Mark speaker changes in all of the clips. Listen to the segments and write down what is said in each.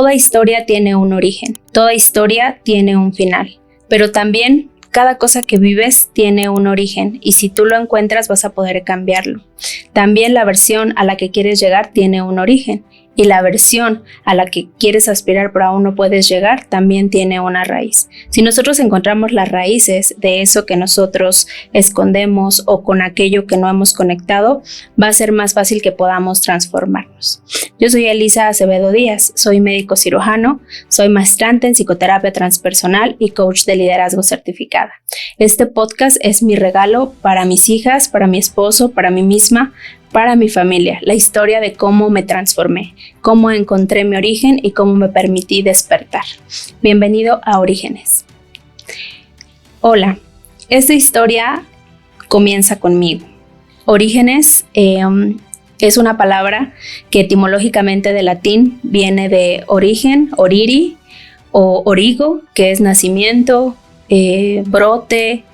Speaker 1: Toda historia tiene un origen, toda historia tiene un final, pero también cada cosa que vives tiene un origen y si tú lo encuentras vas a poder cambiarlo. También la versión a la que quieres llegar tiene un origen y la versión a la que quieres aspirar pero aún no puedes llegar también tiene una raíz. Si nosotros encontramos las raíces de eso que nosotros escondemos o con aquello que no hemos conectado, va a ser más fácil que podamos transformarnos. Yo soy Elisa Acevedo Díaz, soy médico cirujano, soy maestrante en psicoterapia transpersonal y coach de liderazgo certificada. Este podcast es mi regalo para mis hijas, para mi esposo, para mí misma, para mi familia, la historia de cómo me transformé, cómo encontré mi origen y cómo me permití despertar. Bienvenido a Orígenes. Hola, esta historia comienza conmigo. Orígenes es una palabra que etimológicamente de latín viene de origen, oriri o origo, que es nacimiento, brote.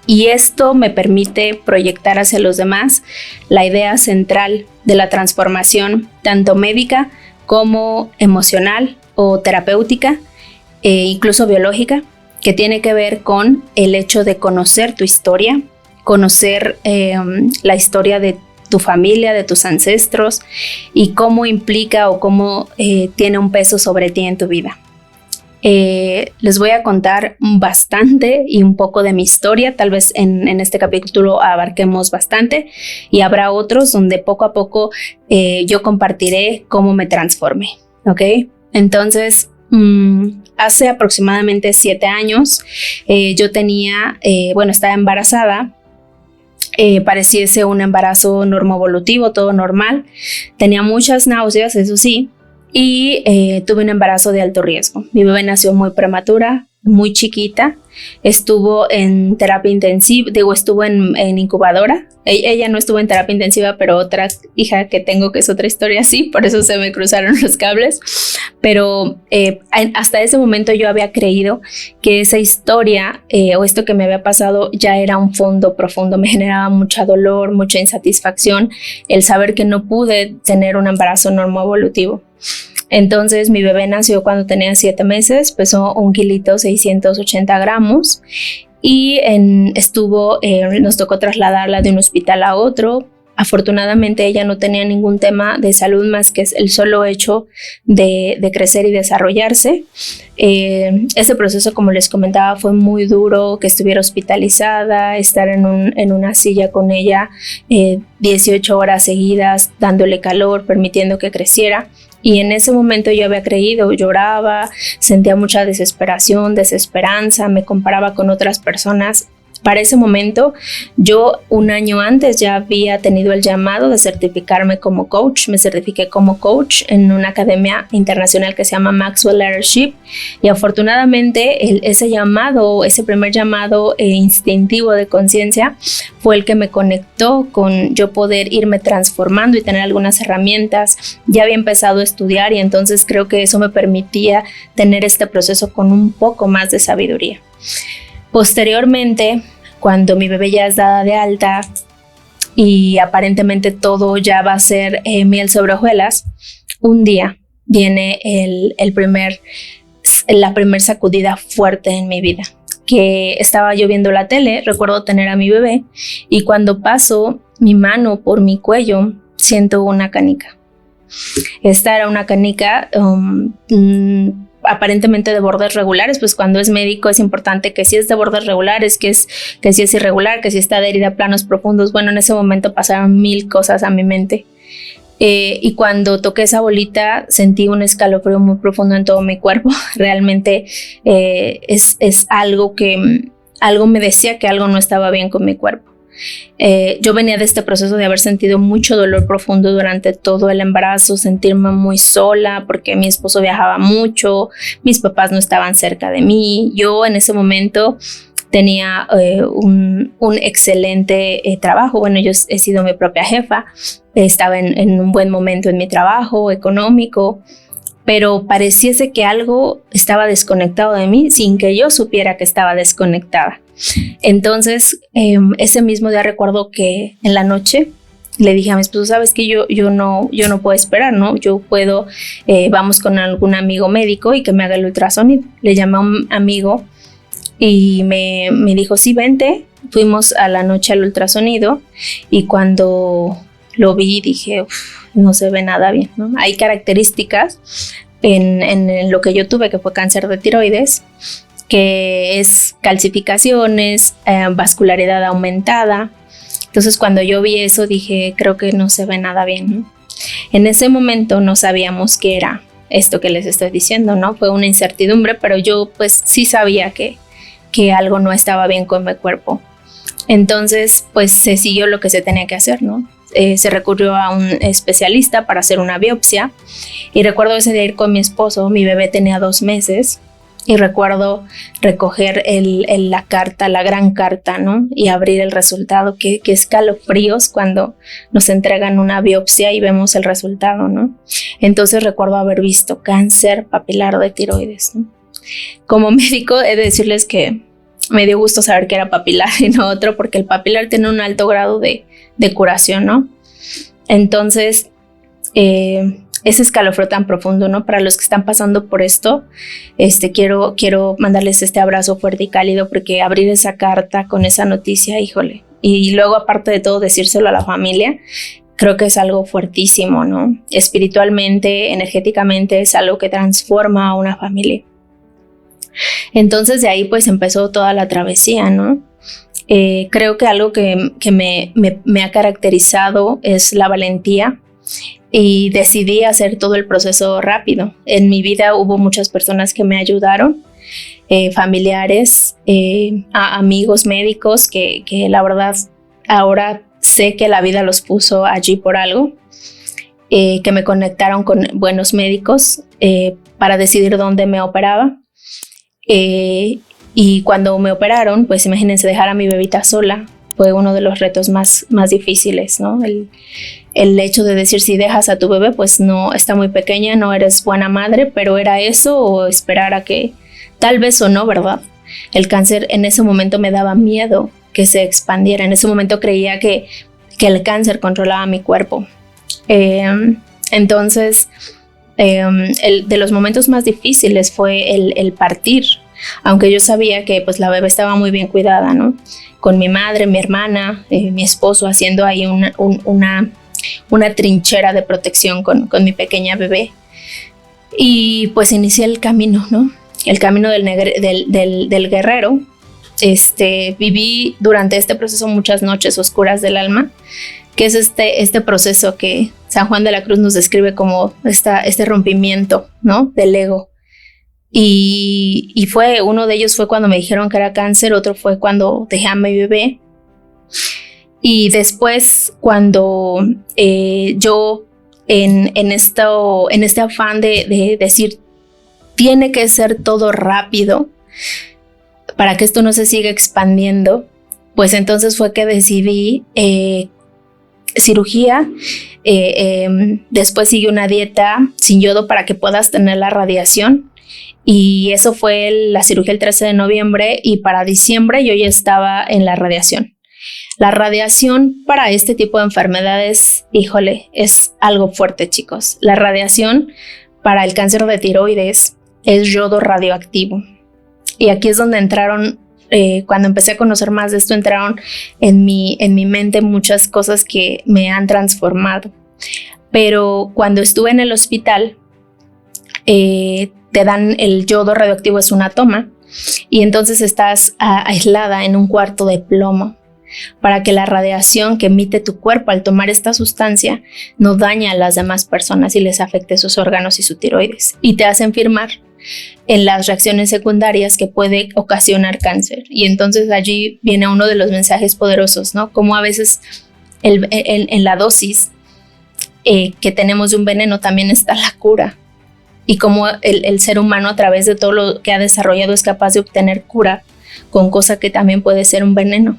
Speaker 1: Y esto me permite proyectar hacia los demás la idea central de la transformación, tanto médica como emocional o terapéutica, incluso biológica, que tiene que ver con el hecho de conocer tu historia, conocer la historia de tu familia, de tus ancestros y cómo implica o cómo tiene un peso sobre ti en tu vida. Les voy a contar bastante y un poco de mi historia, tal vez en este capítulo abarquemos bastante y habrá otros donde poco a poco yo compartiré cómo me transformé, ¿ok? Entonces, hace aproximadamente 7 años yo estaba embarazada. Pareciese un embarazo normoevolutivo, todo normal. Tenía muchas náuseas, eso sí. Y tuve un embarazo de alto riesgo. Mi bebé nació muy prematura, muy chiquita. Estuvo en terapia intensiva, estuvo en incubadora. Ella no estuvo en terapia intensiva, pero otra hija que tengo, que es otra historia así, por eso se me cruzaron los cables. Pero hasta ese momento yo había creído que esa historia o esto que me había pasado ya era un fondo profundo. Me generaba mucha dolor, mucha insatisfacción el saber que no pude tener un embarazo normoevolutivo. Entonces mi bebé nació cuando tenía 7 meses, pesó 1,680 kilogramos y nos tocó trasladarla de un hospital a otro. Afortunadamente ella no tenía ningún tema de salud más que el solo hecho de crecer y desarrollarse. Ese proceso, como les comentaba, fue muy duro, que estuviera hospitalizada, estar en una silla con ella 18 horas seguidas, dándole calor, permitiendo que creciera. Y en ese momento yo había creído, lloraba, sentía mucha desesperación, desesperanza, me comparaba con otras personas. Para ese momento, yo un año antes ya había tenido el llamado de certificarme como coach. Me certifiqué como coach en una academia internacional que se llama Maxwell Leadership y afortunadamente ese primer llamado instintivo de conciencia fue el que me conectó con yo poder irme transformando y tener algunas herramientas. Ya había empezado a estudiar y entonces creo que eso me permitía tener este proceso con un poco más de sabiduría. Posteriormente, cuando mi bebé ya es dada de alta y aparentemente todo ya va a ser miel sobre hojuelas, un día viene la primer sacudida fuerte en mi vida, que estaba yo viendo la tele, recuerdo tener a mi bebé y cuando paso mi mano por mi cuello siento una canica. Esta era una canica aparentemente de bordes regulares, pues cuando es médico es importante que si es de bordes regulares, que si es irregular, que si está adherida a planos profundos. Bueno, en ese momento pasaron 1000 cosas a mi mente. Y cuando toqué esa bolita sentí un escalofrío muy profundo en todo mi cuerpo. Realmente es algo me decía que algo no estaba bien con mi cuerpo. Yo venía de este proceso de haber sentido mucho dolor profundo durante todo el embarazo, sentirme muy sola porque mi esposo viajaba mucho, mis papás no estaban cerca de mí. Yo en ese momento tenía un excelente trabajo. Bueno, yo he sido mi propia jefa, estaba en un buen momento en mi trabajo económico, pero pareciese que algo estaba desconectado de mí sin que yo supiera que estaba desconectada. Entonces, ese mismo día recuerdo que en la noche le dije a mi esposo, sabes que yo no puedo esperar, ¿no? Yo puedo, vamos con algún amigo médico y que me haga el ultrasonido. Le llamé a un amigo y me dijo, sí, vente. Fuimos a la noche al ultrasonido y cuando lo vi dije, no se ve nada bien, ¿no? Hay características en lo que yo tuve, que fue cáncer de tiroides, que es calcificaciones, vascularidad aumentada. Entonces cuando yo vi eso dije, creo que no se ve nada bien, ¿no? En ese momento no sabíamos qué era esto que les estoy diciendo, ¿no? Fue una incertidumbre, pero yo pues sí sabía que algo no estaba bien con mi cuerpo. Entonces pues se siguió lo que se tenía que hacer, ¿no? Se recurrió a un especialista para hacer una biopsia y recuerdo ese día ir con mi esposo, mi bebé tenía 2 meses. Y recuerdo recoger la carta, la gran carta, ¿no? Y abrir el resultado, que escalofríos cuando nos entregan una biopsia y vemos el resultado, ¿no? Entonces recuerdo haber visto cáncer papilar de tiroides, ¿no? Como médico he de decirles que me dio gusto saber que era papilar y no otro, porque el papilar tiene un alto grado de curación, ¿no? Entonces, ese escalofrío tan profundo, ¿no? Para los que están pasando por esto, quiero mandarles este abrazo fuerte y cálido, porque abrir esa carta con esa noticia, híjole, y luego aparte de todo decírselo a la familia, creo que es algo fuertísimo, ¿no? Espiritualmente, energéticamente es algo que transforma a una familia. Entonces de ahí pues empezó toda la travesía, ¿no? Creo que algo que me ha caracterizado es la valentía. Y decidí hacer todo el proceso rápido. En mi vida hubo muchas personas que me ayudaron, familiares, amigos médicos que la verdad ahora sé que la vida los puso allí por algo, que me conectaron con buenos médicos para decidir dónde me operaba. Y cuando me operaron, pues imagínense, dejar a mi bebita sola fue uno de los retos más difíciles, ¿no? El hecho de decir, si dejas a tu bebé, pues no, está muy pequeña, no eres buena madre, pero era eso o esperar a que tal vez o no, ¿verdad? El cáncer en ese momento me daba miedo que se expandiera. En ese momento creía que el cáncer controlaba mi cuerpo. Entonces, de los momentos más difíciles fue el partir, aunque yo sabía que pues la bebé estaba muy bien cuidada, ¿no? Con mi madre, mi hermana, mi esposo haciendo ahí una trinchera de protección con mi pequeña bebé. Y pues inicié el camino, ¿no? El camino del guerrero. Viví durante este proceso muchas noches oscuras del alma, que es este proceso que San Juan de la Cruz nos describe como este rompimiento, ¿no? Del ego. Y uno de ellos fue cuando me dijeron que era cáncer, otro fue cuando dejé a mi bebé. Y después cuando yo en este afán de decir, tiene que ser todo rápido para que esto no se siga expandiendo, pues entonces fue que decidí cirugía, después sigue una dieta sin yodo para que puedas tener la radiación. Y eso fue la cirugía el 13 de noviembre y para diciembre yo ya estaba en la radiación. La radiación para este tipo de enfermedades, híjole, es algo fuerte, chicos. La radiación para el cáncer de tiroides es yodo radioactivo. Y aquí es donde entraron, cuando empecé a conocer más de esto, entraron en mi mente muchas cosas que me han transformado. Pero cuando estuve en el hospital, te dan el yodo radioactivo, es una toma, y entonces estás aislada en un cuarto de plomo para que la radiación que emite tu cuerpo al tomar esta sustancia no dañe a las demás personas y les afecte sus órganos y su tiroides, y te hacen firmar en las reacciones secundarias que puede ocasionar cáncer. Y entonces allí viene uno de los mensajes poderosos, ¿no? Como a veces en la dosis que tenemos de un veneno también está la cura. Y cómo el ser humano a través de todo lo que ha desarrollado es capaz de obtener cura con cosa que también puede ser un veneno.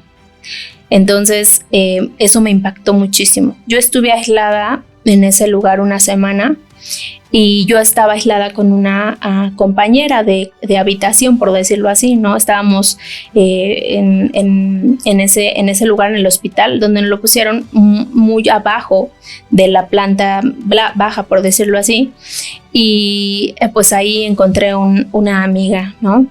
Speaker 1: Entonces eso me impactó muchísimo. Yo estuve aislada en ese lugar una semana Y yo estaba aislada con una compañera de habitación, por decirlo así, ¿no? Estábamos en ese lugar, en el hospital, donde nos lo pusieron muy abajo de la planta baja, por decirlo así. Y pues ahí encontré una amiga, ¿no?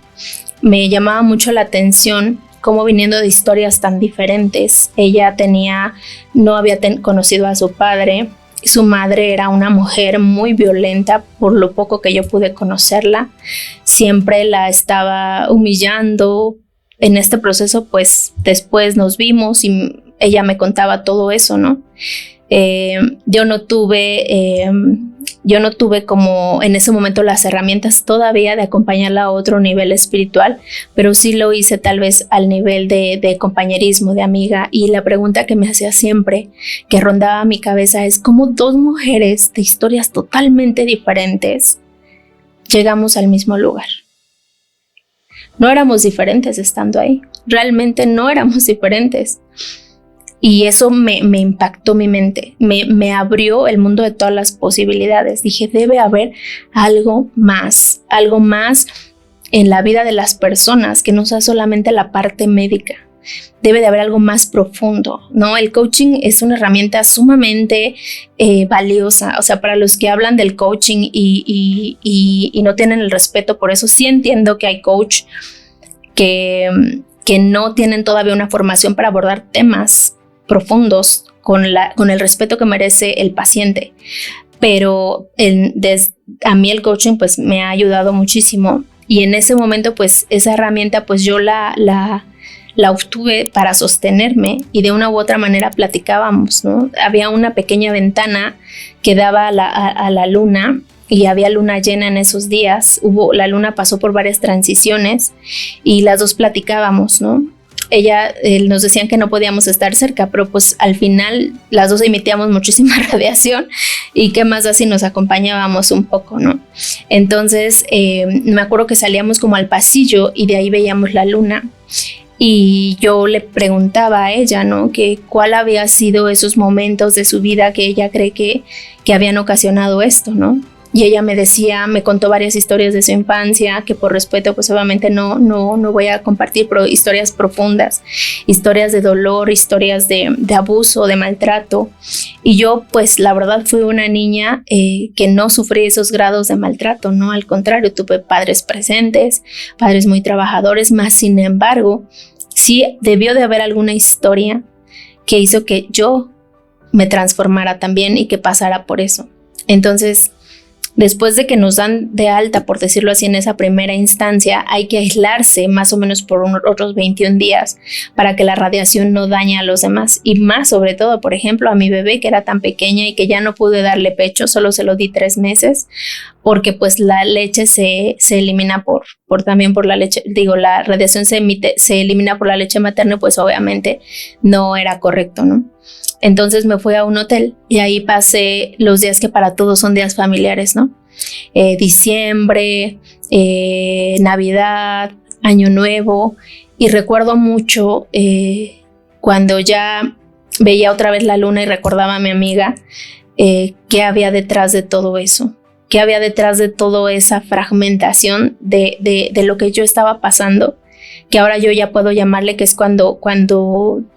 Speaker 1: Me llamaba mucho la atención cómo, viniendo de historias tan diferentes, ella no había conocido a su padre. Su madre era una mujer muy violenta, por lo poco que yo pude conocerla. Siempre la estaba humillando. En este proceso, pues después nos vimos y ella me contaba todo eso, ¿no? Yo no tuve como en ese momento las herramientas todavía de acompañarla a otro nivel espiritual, pero sí lo hice tal vez al nivel de compañerismo, de amiga. Y la pregunta que me hacía siempre, que rondaba mi cabeza, es cómo dos mujeres de historias totalmente diferentes llegamos al mismo lugar. No éramos diferentes estando ahí, realmente no éramos diferentes. Y eso me impactó mi mente, me abrió el mundo de todas las posibilidades. Dije, debe haber algo más en la vida de las personas, que no sea solamente la parte médica. Debe de haber algo más profundo, ¿no? El coaching es una herramienta sumamente valiosa. O sea, para los que hablan del coaching y no tienen el respeto por eso, sí entiendo que hay coach que no tienen todavía una formación para abordar temas profundos con el respeto que merece el paciente. Pero a mí el coaching pues me ha ayudado muchísimo, y en ese momento pues esa herramienta pues yo la obtuve para sostenerme, y de una u otra manera platicábamos, ¿no? Había una pequeña ventana que daba a la luna, y había luna llena en esos días. La luna pasó por varias transiciones y las dos platicábamos, ¿no? Nos decían que no podíamos estar cerca, pero pues al final las dos emitíamos muchísima radiación, y qué más así nos acompañábamos un poco, ¿no? Entonces me acuerdo que salíamos como al pasillo y de ahí veíamos la luna, y yo le preguntaba a ella, ¿no? Que cuál había sido esos momentos de su vida que ella cree que habían ocasionado esto, ¿no? Y ella me contó varias historias de su infancia, que por respeto pues obviamente no voy a compartir, pero historias profundas, historias de dolor, historias de abuso, de maltrato. Y yo pues la verdad fui una niña que no sufrí esos grados de maltrato, ¿no? Al contrario, tuve padres presentes, padres muy trabajadores, más sin embargo, sí debió de haber alguna historia que hizo que yo me transformara también y que pasara por eso. Entonces, después de que nos dan de alta, por decirlo así, en esa primera instancia, hay que aislarse más o menos por otros 21 días para que la radiación no dañe a los demás. Y más sobre todo, por ejemplo, a mi bebé, que era tan pequeña y que ya no pude darle pecho, solo se lo di 3 meses, porque pues la leche se elimina también por la leche, la radiación se elimina por la leche materna, pues obviamente no era correcto, ¿no? Entonces me fui a un hotel y ahí pasé los días que para todos son días familiares, ¿no? Diciembre, Navidad, Año Nuevo, y recuerdo mucho cuando ya veía otra vez la luna y recordaba a mi amiga qué había detrás de todo eso, qué había detrás de toda esa fragmentación de lo que yo estaba pasando, que ahora yo ya puedo llamarle que es cuando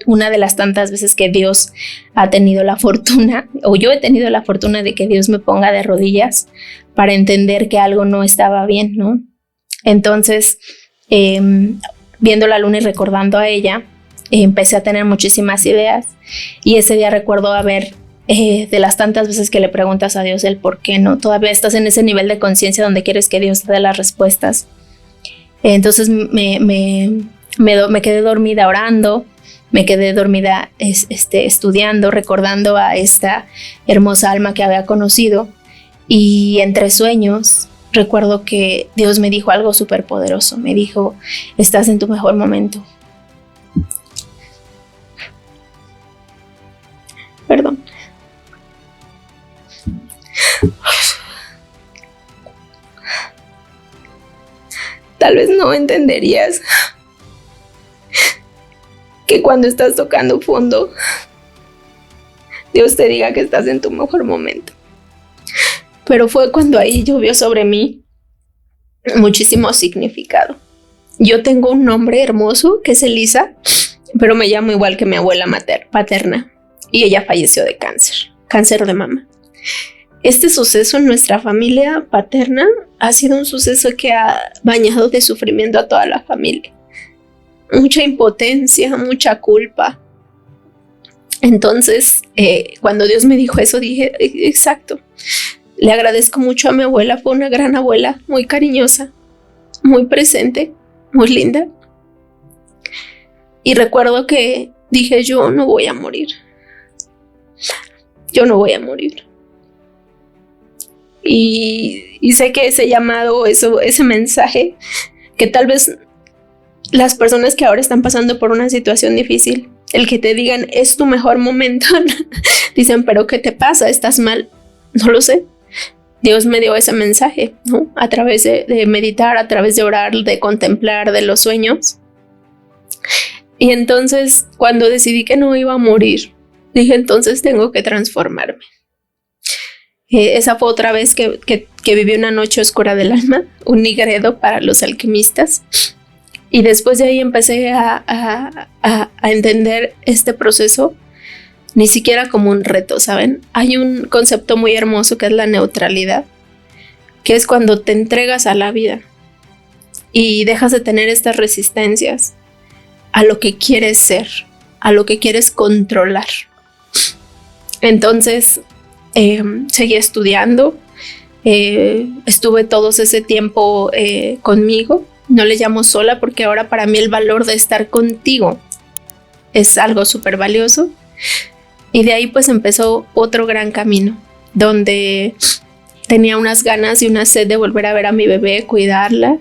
Speaker 1: una de las tantas veces que Dios ha tenido la fortuna, o yo he tenido la fortuna de que Dios me ponga de rodillas para entender que algo no estaba bien, ¿no? Entonces, viendo la luna y recordando a ella, empecé a tener muchísimas ideas, y ese día recuerdo haber, de las tantas veces que le preguntas a Dios el por qué, ¿no? Todavía estás en ese nivel de conciencia donde quieres que Dios te dé las respuestas. Entonces me quedé dormida orando, me quedé dormida estudiando, recordando a esta hermosa alma que había conocido, y entre sueños recuerdo que Dios me dijo algo súper poderoso. Me dijo, estás en tu mejor momento. Perdón. Tal vez no entenderías que cuando estás tocando fondo, Dios te diga que estás en tu mejor momento.
Speaker 2: pero fue cuando ahí llovió sobre mí muchísimo significado. Yo tengo un nombre hermoso que es Elisa, pero me llamo igual que mi abuela paterna, y ella falleció de cáncer de mama. Este suceso en nuestra familia paterna ha sido un suceso que ha bañado de sufrimiento a toda la familia. Mucha impotencia, mucha culpa. Entonces, cuando Dios me dijo eso, dije, exacto. Le agradezco mucho a mi abuela, fue una gran abuela, muy cariñosa, muy presente, muy linda. Y recuerdo que dije, yo no voy a morir. Yo no voy a morir. Y sé que ese llamado, ese mensaje, que tal vez las personas que ahora están pasando por una situación difícil, el que te digan es tu mejor momento, dicen, pero ¿qué te pasa? ¿Estás mal? No lo sé. Dios me dio ese mensaje, ¿no? A través de meditar, a través de orar, de contemplar, de los sueños. Y entonces, cuando decidí que no iba a morir, dije, entonces tengo que transformarme. Esa fue otra vez que viví una noche oscura del alma, un nigredo para los alquimistas. Y después de ahí empecé a entender este proceso, ni siquiera como un reto, ¿saben? Hay un concepto muy hermoso que es la neutralidad, que es cuando te entregas a la vida y dejas de tener estas resistencias a lo que quieres ser, a lo que quieres controlar. Entonces, seguí estudiando, estuve todo ese tiempo conmigo. No le llamo sola porque ahora para mí el valor de estar contigo es algo súper valioso. Y de ahí pues empezó otro gran camino, donde tenía unas ganas y una sed de volver a ver a mi bebé, cuidarla,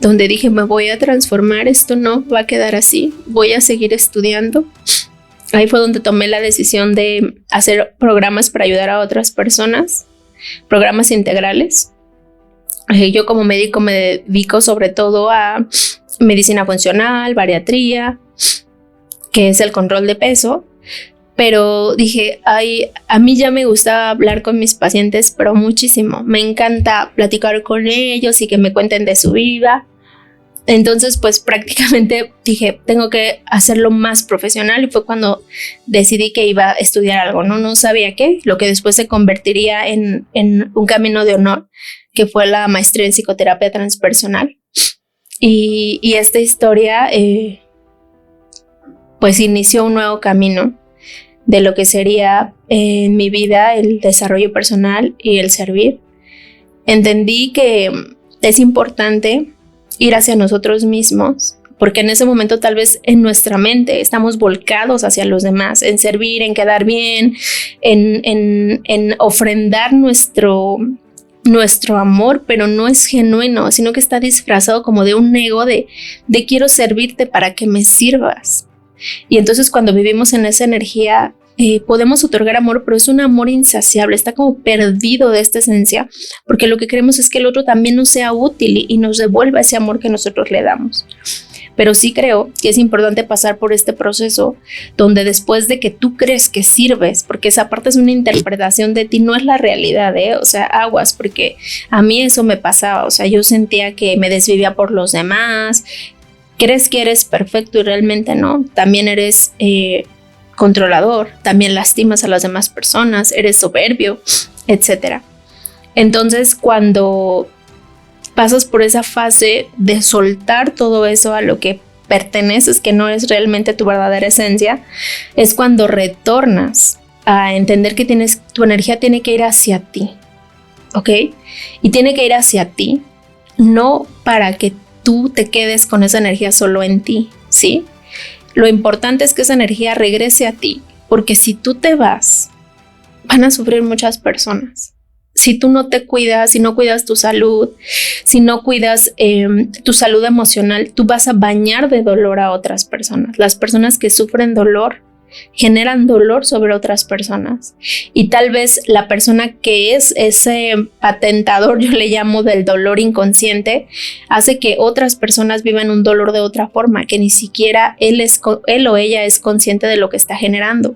Speaker 2: donde dije, me voy a transformar, esto no va a quedar así, voy a seguir estudiando. Ahí fue donde tomé la decisión de hacer programas para ayudar a otras personas, programas integrales. Yo como médico me dedico sobre todo a medicina funcional, bariatría, que es el control de peso, pero dije, a mí ya me gusta hablar con mis pacientes, pero muchísimo. Me encanta platicar con ellos y que me cuenten de su vida. Entonces, pues prácticamente dije, tengo que hacerlo más profesional, y fue cuando decidí que iba a estudiar algo, ¿no? No sabía qué, lo que después se convertiría en un camino de honor, que fue la maestría en psicoterapia transpersonal. Y esta historia, pues inició un nuevo camino de lo que sería en mi vida el desarrollo personal y el servir. Entendí que es importante ir hacia nosotros mismos, porque en ese momento tal vez en nuestra mente estamos volcados hacia los demás, en servir, en quedar bien, en ofrendar nuestro amor, pero no es genuino, sino que está disfrazado como de un ego de quiero servirte para que me sirvas. Y entonces cuando vivimos en esa energía, podemos otorgar amor, pero es un amor insaciable, está como perdido de esta esencia, porque lo que queremos es que el otro también nos sea útil y nos devuelva ese amor que nosotros le damos. Pero sí creo que es importante pasar por este proceso donde después de que tú crees que sirves, porque esa parte es una interpretación de ti, no es la realidad, o sea, aguas, porque a mí eso me pasaba, o sea, yo sentía que me desvivía por los demás. Crees que eres perfecto y realmente no, también eres controlador, también lastimas a las demás personas, eres soberbio, etc. Entonces, cuando pasas por esa fase de soltar todo eso a lo que perteneces, que no es realmente tu verdadera esencia, es cuando retornas a entender que tu energía tiene que ir hacia ti, ¿ok? Y tiene que ir hacia ti, no para que tú te quedes con esa energía solo en ti, ¿sí? Lo importante es que esa energía regrese a ti, porque si tú te vas, van a sufrir muchas personas. Si tú no te cuidas, si no cuidas tu salud, si no cuidas tu salud emocional, tú vas a bañar de dolor a otras personas. Las personas que sufren dolor generan dolor sobre otras personas. Y tal vez la persona que es ese patentador, yo le llamo, del dolor inconsciente, hace que otras personas vivan un dolor de otra forma, que ni siquiera él o ella es consciente de lo que está generando.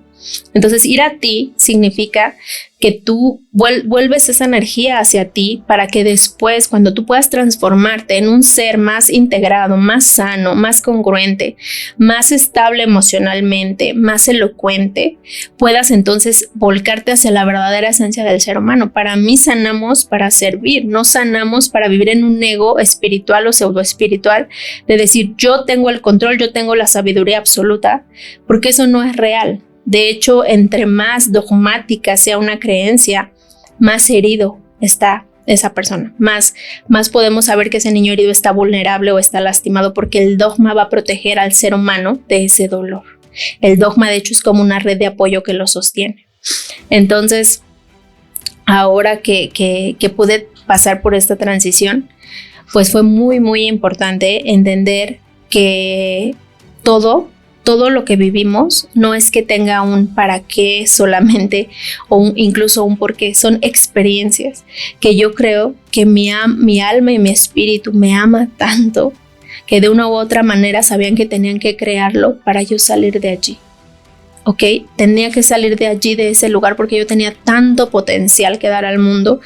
Speaker 2: Entonces, ir a ti significa que tú vuelves esa energía hacia ti para que después, cuando tú puedas transformarte en un ser más integrado, más sano, más congruente, más estable emocionalmente, más elocuente, puedas entonces volcarte hacia la verdadera esencia del ser humano. Para mí sanamos para servir, no sanamos para vivir en un ego espiritual o pseudoespiritual de decir yo tengo el control, yo tengo la sabiduría absoluta, porque eso no es real. De hecho, entre más dogmática sea una creencia, más herido está esa persona, más podemos saber que ese niño herido está vulnerable o está lastimado, porque el dogma va a proteger al ser humano de ese dolor. El dogma, de hecho, es como una red de apoyo que lo sostiene. Entonces, ahora que pude pasar por esta transición, pues fue muy, muy importante entender que todo lo que vivimos no es que tenga un para qué solamente o incluso un por qué, son experiencias que yo creo que mi alma y mi espíritu me ama tanto que de una u otra manera sabían que tenían que crearlo para yo salir de allí. ¿Ok? Tenía que salir de allí, de ese lugar, porque yo tenía tanto potencial que dar al mundo,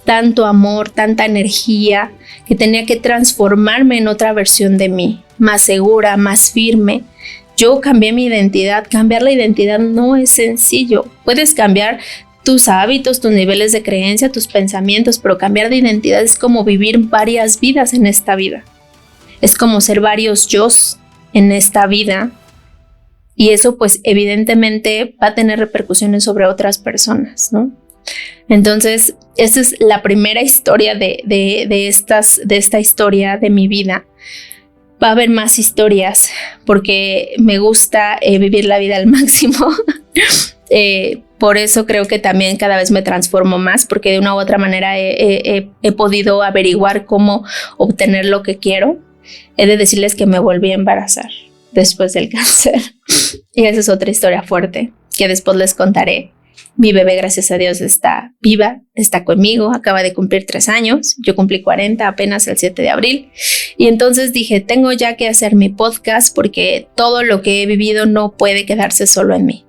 Speaker 2: tanto amor, tanta energía, que tenía que transformarme en otra versión de mí, más segura, más firme. Yo cambié mi identidad. Cambiar la identidad no es sencillo. Puedes cambiar tus hábitos, tus niveles de creencia, tus pensamientos, pero cambiar de identidad es como vivir varias vidas en esta vida. Es como ser varios yos en esta vida. Y eso pues evidentemente va a tener repercusiones sobre otras personas, ¿no? Entonces, esa es la primera historia de esta historia de mi vida. Va a haber más historias porque me gusta vivir la vida al máximo. Por eso creo que también cada vez me transformo más, porque de una u otra manera he podido averiguar cómo obtener lo que quiero. He de decirles que me volví a embarazar después del cáncer. Y esa es otra historia fuerte que después les contaré. Mi bebé, gracias a Dios, está viva, está conmigo, acaba de cumplir 3 años. Yo cumplí 40 apenas el 7 de abril. Y entonces dije, tengo ya que hacer mi podcast porque todo lo que he vivido no puede quedarse solo en mí.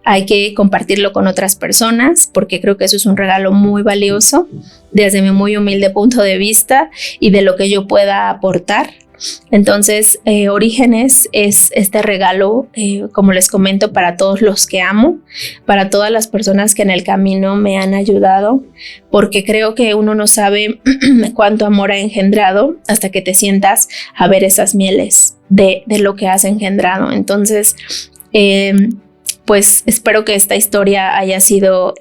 Speaker 2: Hay que compartirlo con otras personas porque creo que eso es un regalo muy valioso desde mi muy humilde punto de vista y de lo que yo pueda aportar. Entonces, Orígenes es este regalo, como les comento, para todos los que amo, para todas las personas que en el camino me han ayudado, porque creo que uno no sabe cuánto amor ha engendrado hasta que te sientas a ver esas mieles de lo que has engendrado. Entonces, pues espero que esta historia haya sido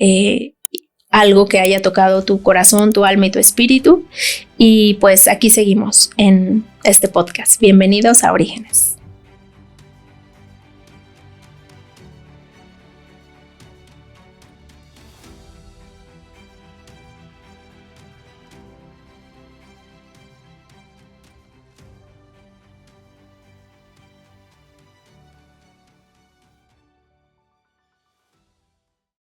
Speaker 2: algo que haya tocado tu corazón, tu alma y tu espíritu. Y pues aquí seguimos en este podcast. Bienvenidos a Orígenes.